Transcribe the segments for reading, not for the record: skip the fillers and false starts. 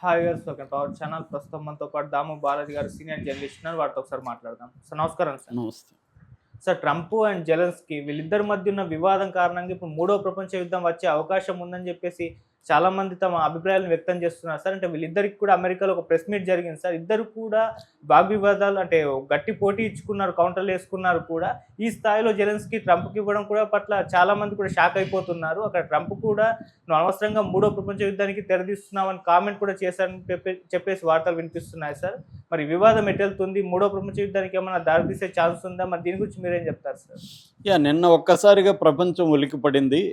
Hi గారు. Welcome to our channel. ప్రస్తుతం మనతో పాటు దాము బాలాజీ గారు సీనియర్ జర్నలిస్ట్ ఉన్నారు. వారితో ఒకసారి మాట్లాడదాం. సార్ నమస్కారం సార్. నమస్తే. సార్ ట్రంప్ అండ్ జెలెన్స్కీ వీళ్ళిద్దరి మధ్య ఉన్న వివాదం కారణంగా ఇప్పుడు మూడో ప్రపంచ యుద్ధం వచ్చే అవకాశం ఉందని చెప్పేసి చాలా మంది తమ అభిప్రాయాలను వ్యక్తం చేస్తున్నారు సార్. అంటే వీళ్ళిద్దరికి కూడా అమెరికాలో ఒక ప్రెస్ మీట్ జరిగింది సార్. ఇద్దరు కూడా వాగ్వివాదాలు అంటే గట్టి పోటీ ఇచ్చుకున్నారు, కౌంటర్లు వేసుకున్నారు కూడా. ఈ స్థాయిలో జెలెన్స్కీ ట్రంప్కి ఇవ్వడం కూడా పట్ల చాలా మంది కూడా షాక్ అయిపోతున్నారు. అక్కడ ట్రంప్ కూడా నువ్వు అనవసరంగా మూడో ప్రపంచ యుద్ధానికి తెరదీస్తున్నావని కామెంట్ కూడా చేశారని చెప్పేసి వార్తలు వినిపిస్తున్నాయి సార్. మరి వివాదం ఎటెళ్తుంది? మూడో ప్రపంచ యుద్ధానికి ఏమైనా దారితీసే ఛాన్స్ ఉందా? మరి దీని గురించి మీరేం చెప్తారు సార్? నిన్న ఒక్కసారిగా ప్రపంచం ఉలికిపడింది.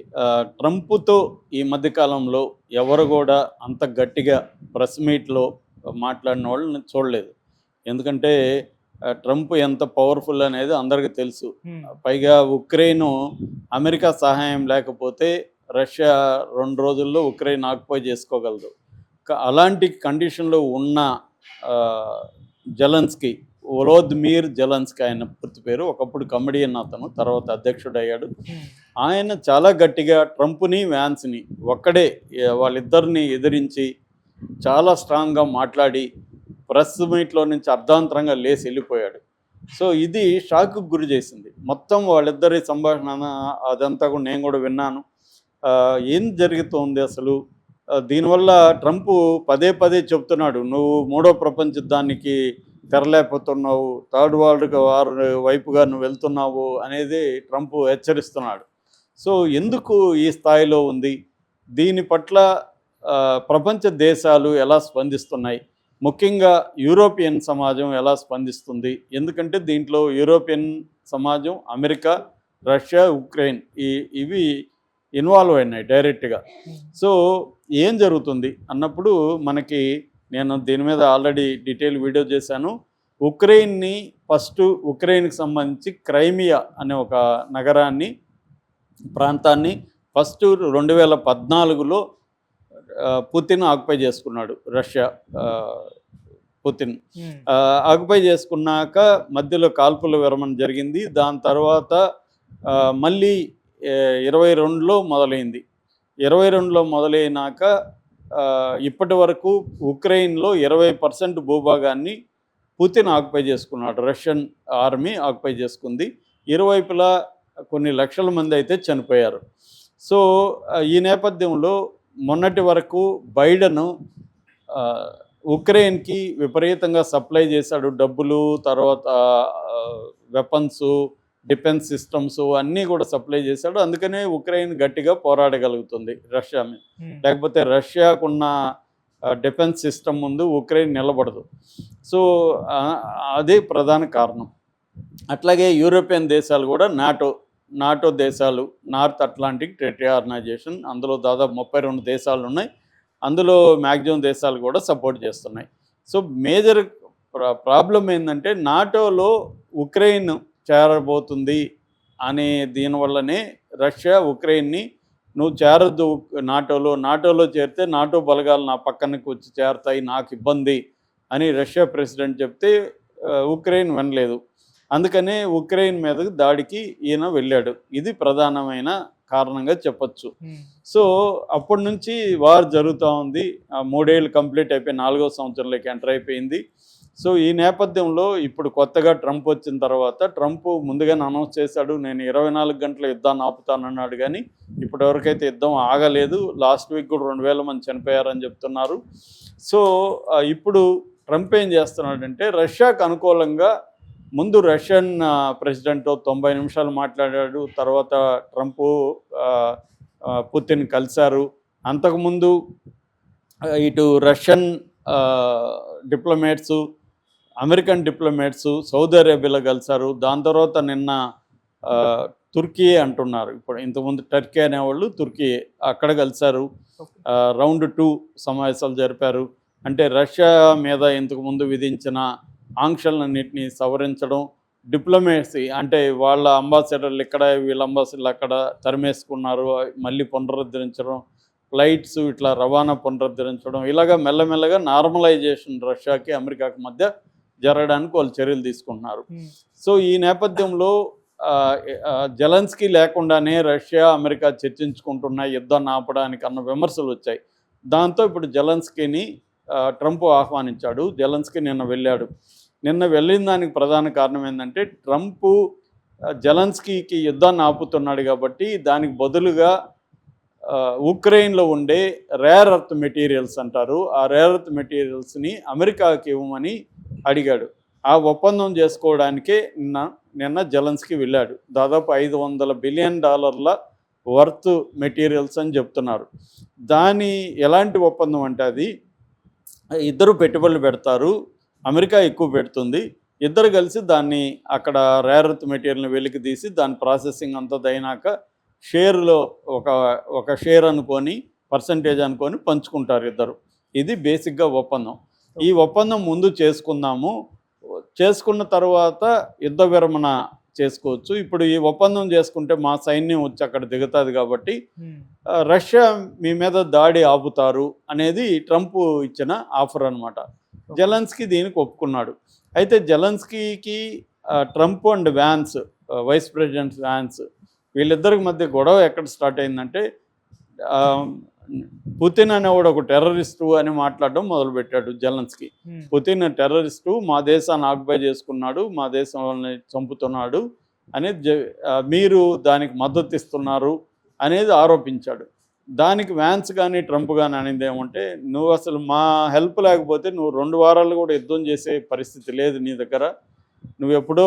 ట్రంప్తో ఈ మధ్యకాలంలో ఎవరు కూడా అంత గట్టిగా ప్రెస్ మీట్లో మాట్లాడిన వాళ్ళని చూడలేదు. ఎందుకంటే ట్రంప్ ఎంత పవర్ఫుల్ అనేది అందరికీ తెలుసు. పైగా ఉక్రెయిన్ అమెరికా సహాయం లేకపోతే రష్యా 2 రోజుల్లో ఉక్రెయిన్ ఆక్యుపై చేసుకోగలదు. అలాంటి కండిషన్లో ఉన్న జెలెన్స్కీ, వోలోదిమిర్ జెలెన్స్కీ ఆయన పూర్తి పేరు, ఒకప్పుడు కమెడియన్, అతను తర్వాత అధ్యక్షుడు అయ్యాడు. ఆయన చాలా గట్టిగా ట్రంప్ని వ్యాన్స్ని ఒక్కడే వాళ్ళిద్దరిని ఎదిరించి చాలా స్ట్రాంగ్గా మాట్లాడి ప్రెస్ మీట్లో నుంచి అర్ధాంతరంగా లేచి వెళ్ళిపోయాడు. సో ఇది షాక్కు గురి చేసింది మొత్తం వాళ్ళిద్దరి సంభాషణ. అదంతా కూడా నేను కూడా విన్నాను. ఏం జరుగుతోంది అసలు? దీనివల్ల ట్రంప్ పదే పదే చెప్తున్నాడు, నువ్వు మూడో ప్రపంచ యుద్ధానికి తెరలేకపోతున్నావు, థర్డ్ వరల్డ్ వార్ వైపుగా నువ్వు వెళ్తున్నావు అనేది ట్రంప్ హెచ్చరిస్తున్నాడు. సో ఎందుకు ఈ స్థాయిలో ఉంది? దీని పట్ల ప్రపంచ దేశాలు ఎలా స్పందిస్తున్నాయి? ముఖ్యంగా యూరోపియన్ సమాజం ఎలా స్పందిస్తుంది? ఎందుకంటే దీంట్లో యూరోపియన్ సమాజం, అమెరికా, రష్యా, ఉక్రెయిన్ ఇవి ఇన్వాల్వ్ అయినాయి డైరెక్ట్గా. సో ఏం జరుగుతుంది అన్నప్పుడు మనకి, నేను దీని మీద ఆల్రెడీ డీటెయిల్ వీడియో చేశాను. ఉక్రెయిన్కి సంబంధించి క్రైమియా అనే ఒక నగరాన్ని, ప్రాంతాన్ని ఫస్ట్ 2014లో పుతిన్ ఆక్యుపై చేసుకున్నాడు. రష్యా పుతిన్ ఆక్యుపై చేసుకున్నాక మధ్యలో కాల్పుల విరమణ జరిగింది. దాని తర్వాత మళ్ళీ 22లో మొదలైంది. 22లో మొదలైనాక ఇప్పటి వరకు ఉక్రెయిన్లో 20% భూభాగాన్ని పుతిన్ ఆక్యుపై చేసుకున్నాడు. రష్యన్ ఆర్మీ ఆక్యుపై చేసుకుంది. ఇరువైపులా కొన్ని లక్షల మంది అయితే చనిపోయారు. సో ఈ నేపథ్యంలో మొన్నటి వరకు బైడెన్ ఉక్రెయిన్కి విపరీతంగా సప్లై చేశాడు. డబ్బులు, తర్వాత వెపన్స్, డిఫెన్స్ సిస్టమ్స్ అన్నీ కూడా సప్లై చేశాడు. అందుకనే ఉక్రెయిన్ గట్టిగా పోరాడగలుగుతుంది రష్యా మీద. లేకపోతే రష్యాకున్న డిఫెన్స్ సిస్టమ్ ముందు ఉక్రెయిన్ నిలబడదు. సో అదే ప్రధాన కారణం. అట్లాగే యూరోపియన్ దేశాలు కూడా నాటో దేశాలు, నార్త్ అట్లాంటిక్ ట్రీటీ ఆర్గనైజేషన్, అందులో దాదాపు 32 దేశాలు ఉన్నాయి. అందులో మ్యాక్సిమం దేశాలు కూడా సపోర్ట్ చేస్తున్నాయి. సో మేజర్ ప్రాబ్లం ఏంటంటే నాటోలో ఉక్రెయిన్ చేరబోతుంది అనే దీనివల్లనే రష్యా ఉక్రెయిన్ని, నువ్వు చేరద్దు నాటోలో చేరితే నాటో బలగాలు నా పక్కనకి వచ్చి చేరతాయి, నాకు ఇబ్బంది అని రష్యా ప్రెసిడెంట్ చెప్తే ఉక్రెయిన్ వినలేదు. అందుకనే ఉక్రెయిన్ మీదకి దాడికి ఈయన వెళ్ళాడు. ఇది ప్రధానమైన కారణంగా చెప్పచ్చు. సో అప్పటి నుంచి వార్ జరుగుతూ ఉంది. 3 ఏళ్ళు కంప్లీట్ అయిపోయి 4వ సంవత్సరంలోకి ఎంటర్ అయిపోయింది. సో ఈ నేపథ్యంలో ఇప్పుడు కొత్తగా ట్రంప్ వచ్చిన తర్వాత, ట్రంప్ ముందుగానే అనౌన్స్ చేశాడు, నేను 24 గంటల యుద్ధాన్ని ఆపుతానన్నాడు. కానీ ఇప్పటివరకైతే యుద్ధం ఆగలేదు. లాస్ట్ వీక్ కూడా 2000 మంది చనిపోయారని చెప్తున్నారు. సో ఇప్పుడు ట్రంప్ ఏం చేస్తున్నాడంటే, రష్యాకు అనుకూలంగా ముందు రష్యన్ ప్రెసిడెంట్తో 90 నిమిషాలు మాట్లాడాడు. తర్వాత ట్రంప్ పుతిన్ కలిశారు. అంతకుముందు ఇటు రష్యన్ డిప్లొమాట్సు, అమెరికన్ డిప్లొమాట్సు సౌదీ అరేబియాలో కలిశారు. దాని తర్వాత నిన్న తుర్కీ అంటున్నారు, ఇప్పుడు ఇంతకుముందు టర్కీ అనేవాళ్ళు తుర్కీ, అక్కడ కలిశారు. రౌండ్ 2 సమావేశాలు జరిపారు. అంటే రష్యా మీద ఇంతకుముందు విధించిన ఆంక్షలన్నింటినీ సవరించడం, డిప్లొమేసీ అంటే వాళ్ళ అంబాసిడర్లు ఇక్కడ, వీళ్ళ అంబాసిడర్లు అక్కడ తరిమేసుకున్నారు, మళ్ళీ పునరుద్ధరించడం, ఫ్లైట్స్ ఇట్లా రవాణా పునరుద్ధరించడం, ఇలాగ మెల్లమెల్లగా నార్మలైజేషన్ రష్యాకి అమెరికాకి మధ్య జరగడానికి వాళ్ళు చర్యలు తీసుకుంటున్నారు. సో ఈ నేపథ్యంలో జెలెన్స్కీ లేకుండానే రష్యా అమెరికా చర్చించుకుంటున్న యుద్ధాన్ని ఆపడానికి అన్న విమర్శలు వచ్చాయి. దాంతో ఇప్పుడు జెలెన్స్కీని ట్రంప్ ఆహ్వానించాడు. జెలెన్స్కీ నిన్న వెళ్ళాడు. నిన్న వెళ్ళిన దానికి ప్రధాన కారణం ఏంటంటే ట్రంప్ జెలెన్స్కీకి యుద్ధాన్ని ఆపుతున్నాడు కాబట్టి దానికి బదులుగా ఉక్రెయిన్లో ఉండే రేర్ ఎర్త్ మెటీరియల్స్ అంటారు, ఆ రేర్ ఎర్త్ మెటీరియల్స్ని అమెరికాకి ఇవ్వమని అడిగాడు. ఆ ఒప్పందం చేసుకోవడానికే నిన్న జెలెన్స్కీ వెళ్ళాడు. దాదాపు $500 బిలియన్ వర్త్ మెటీరియల్స్ అని చెప్తున్నారు. దాని ఎలాంటి ఒప్పందం అంటే అది ఇద్దరు పెట్టుబడులు పెడతారు, అమెరికా ఎక్కువ పెడుతుంది, ఇద్దరు కలిసి దాన్ని అక్కడ రేర్ ఎర్త్ మెటీరియల్ని వెలికి తీసి దాని ప్రాసెసింగ్ అంతా అయినాక షేర్లో ఒక షేర్ అనుకొని పర్సంటేజ్ అనుకొని పంచుకుంటారు ఇద్దరు. ఇది బేసిక్గా ఒప్పందం. ఈ ఒప్పందం ముందు చేసుకున్న తర్వాత యుద్ధ విరమణ చేసుకోవచ్చు. ఇప్పుడు ఈ ఒప్పందం చేసుకుంటే మా సైన్యం వచ్చి అక్కడ దిగుతుంది కాబట్టి రష్యా మీ మీద దాడి ఆపుతారు అనేది ట్రంప్ ఇచ్చిన ఆఫర్ అనమాట. జెలెన్స్కీ దీనికి ఒప్పుకున్నాడు. అయితే జెలెన్స్కీకి Trump and Vance, vice president Vance, వీళ్ళిద్దరికి మధ్య గొడవ ఎక్కడ స్టార్ట్ అయిందంటే పుతిన్ అనేవాడు ఒక టెర్రరిస్టు అని మాట్లాడడం మొదలుపెట్టాడు జెలెన్స్కీ. పుతిన్ టెర్రరిస్టు, మా దేశాన్ని ఆక్యుపై చేసుకున్నాడు, మా దేశంలోని చంపుతున్నాడు అనేది మీరు దానికి మద్దతు ఇస్తున్నారు అనేది ఆరోపించాడు. దానికి వ్యాన్స్ కానీ ట్రంప్ కానీ అనేది ఏమంటే, నువ్వు అసలు మా హెల్ప్ లేకపోతే నువ్వు 2 వారాలు కూడా యుద్ధం చేసే పరిస్థితి లేదు నీ దగ్గర, నువ్వు ఎప్పుడో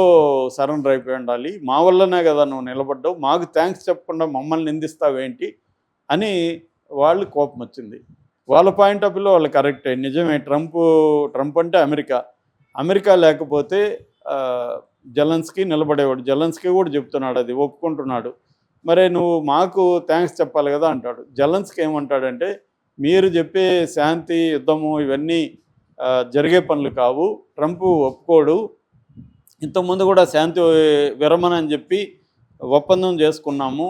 సరెండర్ అయిపోయి ఉండాలి, మా వల్లనే కదా నువ్వు నిలబడ్డావు, మాకు థ్యాంక్స్ చెప్పకుండా మమ్మల్ని నిందిస్తావేంటి అని వాళ్ళు కోపం వచ్చింది. వాళ్ళ పాయింట్ ఆఫ్ వ్యూలో వాళ్ళు కరెక్టే, నిజమే. ట్రంప్ అంటే అమెరికా లేకపోతే జెలెన్స్కీ నిలబడేవాడు. జెలెన్స్కీ కూడా చెప్తున్నాడు, అది ఒప్పుకుంటున్నాడు. మరి నువ్వు మాకు థ్యాంక్స్ చెప్పాలి కదా అంటాడు. జెలెన్స్కీ ఏమంటాడంటే, మీరు చెప్పే శాంతి యుద్ధము ఇవన్నీ జరిగే పనులు కావు, ట్రంప్ ఒప్పుకోడు, ఇంతకుముందు కూడా శాంతి విరమణ అని చెప్పి ఒప్పందం చేసుకున్నాము,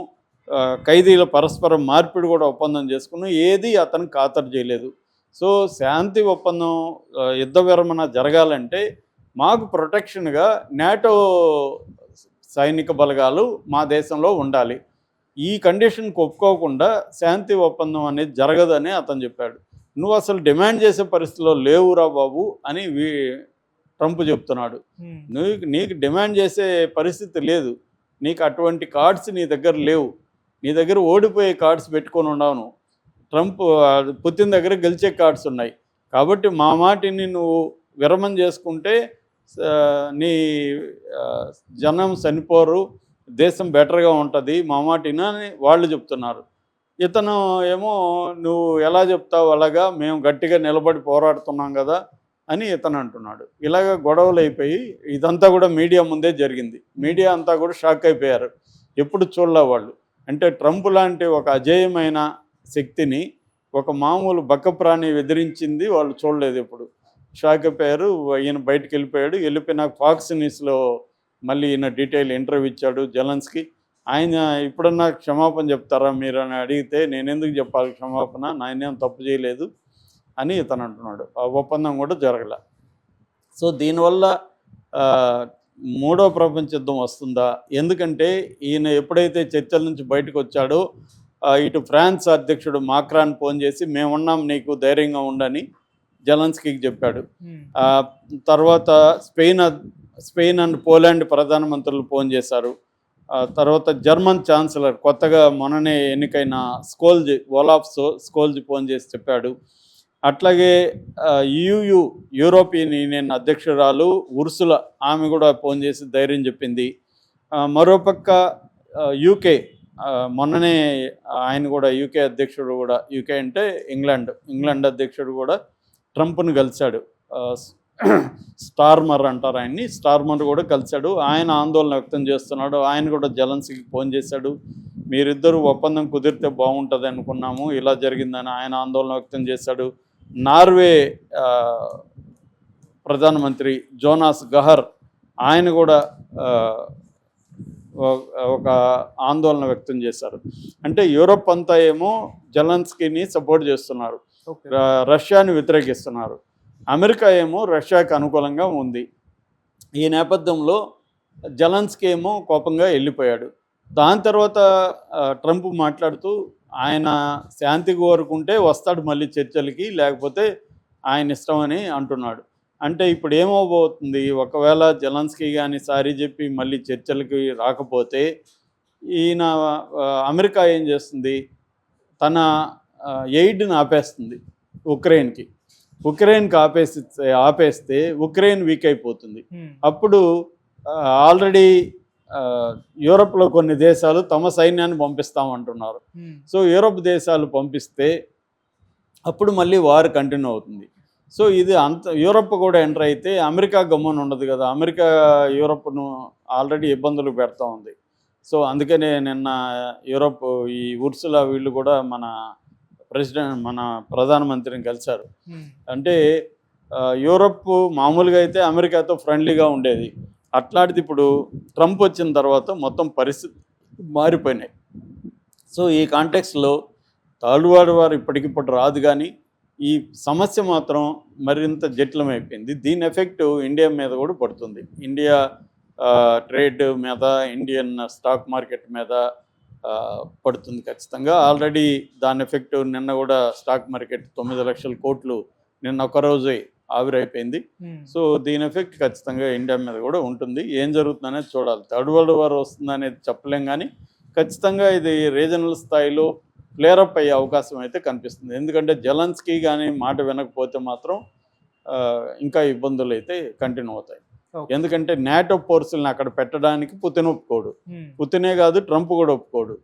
ఖైదీల పరస్పర మార్పిడి కూడా ఒప్పందం చేసుకున్నాం, ఏది అతను ఖాతరు చేయలేదు. సో శాంతి ఒప్పందం యుద్ధ విరమణ జరగాలంటే మాకు ప్రొటెక్షన్గా నాటో సైనిక బలగాలు మా దేశంలో ఉండాలి, ఈ కండిషన్కి ఒప్పుకోకుండా శాంతి ఒప్పందం అనేది జరగదని అతను చెప్పాడు. నువ్వు అసలు డిమాండ్ చేసే పరిస్థితిలో లేవురా బాబు అని ట్రంప్ చెప్తున్నాడు. నీకు డిమాండ్ చేసే పరిస్థితి లేదు, నీకు అటువంటి కార్డ్స్ నీ దగ్గర లేవు, నీ దగ్గర ఓడిపోయే కార్డ్స్ పెట్టుకొని ఉండవు. పుతిన్ దగ్గర గెలిచే కార్డ్స్ ఉన్నాయి కాబట్టి మా మాటిని నువ్వు విరమణ చేసుకుంటే నీ జనం చనిపోరు, దేశం బెటర్గా ఉంటుంది, మా మాటిన అని వాళ్ళు చెప్తున్నారు. ఇతను ఏమో నువ్వు ఎలా చెప్తావు అలాగా, మేము గట్టిగా నిలబడి పోరాడుతున్నాం కదా అని ఇతను అంటున్నాడు. ఇలాగ గొడవలు అయిపోయి ఇదంతా కూడా మీడియా ముందే జరిగింది. మీడియా అంతా కూడా షాక్ అయిపోయారు, ఎప్పుడు చూడలే వాళ్ళు. అంటే ట్రంప్ లాంటి ఒక అజేయమైన శక్తిని ఒక మామూలు బక్కప్రాణి ఎదిరించింది వాళ్ళు చూడలేదు ఎప్పుడు. షాక్ అయిపోయారు. ఈయన బయటకు వెళ్ళిపోయి నాకు ఫాక్స్ న్యూస్లో మళ్ళీ ఈయన డీటెయిల్ ఇంటర్వ్యూ ఇచ్చాడు జెలెన్స్కీ. ఆయన ఇప్పుడన్నా క్షమాపణ చెప్తారా మీరు అని అడిగితే, నేను ఎందుకు చెప్పాలి క్షమాపణ, నాయనేం తప్పు చేయలేదు అని ఇతను అంటున్నాడు. ఆ ఒప్పందం కూడా జరగలే. సో దీనివల్ల మూడో ప్రపంచ యుద్ధం వస్తుందా? ఎందుకంటే ఈయన ఎప్పుడైతే చర్చల నుంచి బయటకు వచ్చాడో ఇటు ఫ్రాన్స్ అధ్యక్షుడు మాక్రాన్ ఫోన్ చేసి మేమున్నాం నీకు ధైర్యంగా ఉండని జెలెన్స్కీకి చెప్పాడు. తర్వాత స్పెయిన్ అండ్ పోలాండ్ ప్రధానమంత్రులు ఫోన్ చేశారు. తర్వాత జర్మన్ ఛాన్సలర్ కొత్తగా మొన్ననే ఎన్నికైన ఓలాఫ్ స్కోల్జ్ ఫోన్ చేసి చెప్పాడు. అట్లాగే యూరోపియన్ యూనియన్ అధ్యక్షురాలు ఉర్సులా, ఆమె కూడా ఫోన్ చేసి ధైర్యం చెప్పింది. మరోపక్క యూకే మొన్ననే ఆయన కూడా యూకే అధ్యక్షుడు కూడా, యూకే అంటే ఇంగ్లాండ్ అధ్యక్షుడు కూడా ట్రంప్ను కలిశాడు. స్టార్మర్ అంటారు ఆయన్ని, స్టార్మర్ కూడా కలిశాడు. ఆయన ఆందోళన వ్యక్తం చేస్తున్నాడు. ఆయన కూడా జెలెన్స్కీకి ఫోన్ చేశాడు, మీరిద్దరూ ఒప్పందం కుదిరితే బాగుంటుంది అనుకున్నాము, ఇలా జరిగిందని ఆయన ఆందోళన వ్యక్తం చేశాడు. నార్వే ప్రధానమంత్రి జోనాస్ గహర్ ఆయన కూడా ఒక ఆందోళన వ్యక్తం చేశారు. అంటే యూరోప్ అంతా ఏమో జెలెన్స్కీని సపోర్ట్ చేస్తున్నారు, రష్యాని వ్యతిరేకిస్తున్నారు. అమెరికా ఏమో రష్యాకి అనుకూలంగా ఉంది. ఈ నేపథ్యంలో జెలెన్స్కీ ఏమో కోపంగా వెళ్ళిపోయాడు. దాని తర్వాత ట్రంప్ మాట్లాడుతూ ఆయన శాంతి కోరుకుంటే వస్తాడు మళ్ళీ చర్చలకి, లేకపోతే ఆయన ఇష్టం అని అంటున్నాడు. అంటే ఇప్పుడు ఏమవబోతుంది, ఒకవేళ జెలెన్స్కీ కానీ సారీ చెప్పి మళ్ళీ చర్చలకి రాకపోతే ఈయన అమెరికా ఏం చేస్తుంది, తన ఎయిడ్ని ఆపేస్తుంది ఉక్రెయిన్కి. ఉక్రెయిన్కి ఆపేస్తే ఉక్రెయిన్ వీక్ అయిపోతుంది. అప్పుడు ఆల్రెడీ యూరోప్లో కొన్ని దేశాలు తమ సైన్యాన్ని పంపిస్తామంటున్నారు. సో యూరోప్ దేశాలు పంపిస్తే అప్పుడు మళ్ళీ వార్ కంటిన్యూ అవుతుంది. సో ఇది యూరోప్ కూడా ఎంటర్ అయితే అమెరికా గమ్మున ఉండదు కదా. అమెరికా యూరోప్ను ఆల్రెడీ ఇబ్బందులు పెడతా ఉంది. సో అందుకనే నిన్న యూరోప్ ఈ ఉర్సులా వీళ్ళు కూడా మన ప్రధానమంత్రిని కలిశారు. అంటే యూరోప్ మామూలుగా అయితే అమెరికాతో ఫ్రెండ్లీగా ఉండేది. అట్లాంటిది ఇప్పుడు ట్రంప్ వచ్చిన తర్వాత మొత్తం పరిస్థితి మారిపోయినాయి. సో ఈ కాంటెక్స్లో థర్డ్ వరల్డ్ వార్ ఇప్పటికిప్పుడు రాదు, కానీ ఈ సమస్య మాత్రం మరింత జటిలమైపోయింది. దీని ఎఫెక్ట్ ఇండియా మీద కూడా పడుతుంది. ఇండియా ట్రేడ్ మీద, ఇండియన్ స్టాక్ మార్కెట్ మీద పడుతుంది ఖచ్చితంగా. ఆల్రెడీ దాని ఎఫెక్ట్ నిన్న కూడా స్టాక్ మార్కెట్ 9 లక్షల కోట్లు నిన్న ఒకరోజే ఆవిరైపోయింది. సో దీని ఎఫెక్ట్ ఖచ్చితంగా ఇండియా మీద కూడా ఉంటుంది. ఏం జరుగుతుందనేది చూడాలి. థర్డ్ వరల్డ్ వార్ వస్తుందనేది చెప్పలేం, కానీ ఖచ్చితంగా ఇది రీజనల్ స్థాయిలో ఫ్లేరప్ అయ్యే అవకాశం అయితే కనిపిస్తుంది. ఎందుకంటే జెలెన్స్కీ కానీ మాట వినకపోతే మాత్రం ఇంకా ఇబ్బందులు అయితే కంటిన్యూ అవుతాయి. ఎందుకంటే నాటో ఫోర్సులను అక్కడ పెట్టడానికి పుతిన్ ఒప్పుకోడు. పుతినే కాదు, ట్రంప్ కూడా ఒప్పుకోడు.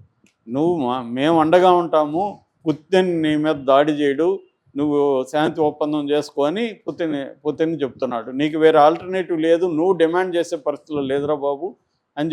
మేము అండగా ఉంటాము, పుతిన్ నీ మీద దాడి చేయడు, నువ్వు శాంతి ఒప్పందం చేసుకొని పుతిన్ చెప్తున్నాడు. నీకు వేరే ఆల్టర్నేటివ్ లేదు, నువ్వు డిమాండ్ చేసే పరిస్థితుల్లో లేదురా బాబు అని